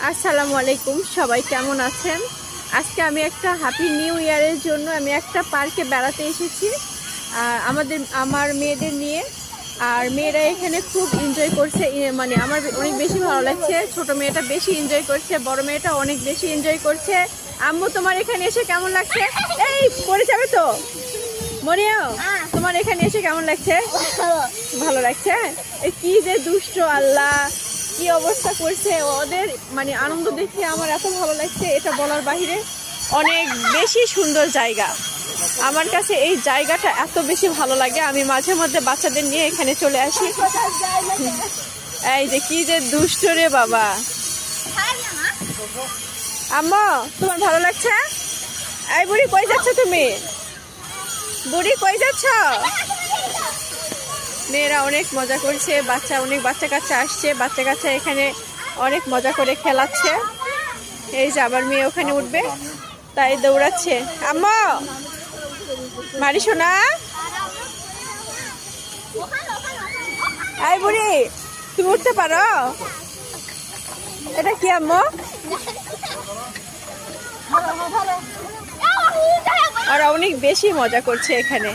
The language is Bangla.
আসসালামু আলাইকুম, সবাই কেমন আছেন? আজকে আমি একটা হ্যাপি নিউ ইয়ারের জন্য আমি একটা পার্কে বেড়াতে এসেছি আমার মেয়েদের নিয়ে। আর মেয়েরা এখানে খুব এনজয় করছে, মানে আমার অনেক বেশি ভালো লাগছে। ছোট মেয়েটা বেশি এনজয় করছে, বড় মেয়েটা অনেক বেশি এনজয় করছে। আম্মু, তোমার এখানে এসে কেমন লাগছে? এই পড়ে যাবে তো মরিয়াও, তোমার এখানে এসে কেমন লাগছে? ভালো লাগছে। কি যে দুষ্ট আল্লাহ, কি অবস্থা করছে ওদের, মানে আনন্দ দেখে আমার এত ভালো লাগছে, এটা বলার বাহিরে। অনেক বেশি সুন্দর জায়গা, আমার কাছে এই জায়গাটা এত বেশি ভালো লাগে। আমি মাঝে মধ্যে বাচ্চাদের নিয়ে এখানে চলে আসি। এই যে কি যে দুষ্ট রে বাবা। আম্মা, তোমার ভালো লাগছে? এই বুড়ি কই যাচ্ছ তুমি? বুড়ি কই যাচ্ছ? মেয়েরা অনেক মজা করছে, অনেক বাচ্চা কাচ্চা আসছে, বাচ্চা কাচ্চা এখানে অনেক মজা করে খেলাচ্ছে। এই যে আবার মেয়ে ওখানে উঠবে, তাই দৌড়াচ্ছে। আম্মা, মারি শোনা। এই বুড়ি, তুমি উঠতে পারো? এটা কি আম্মু? ওরা অনেক বেশি মজা করছে এখানে।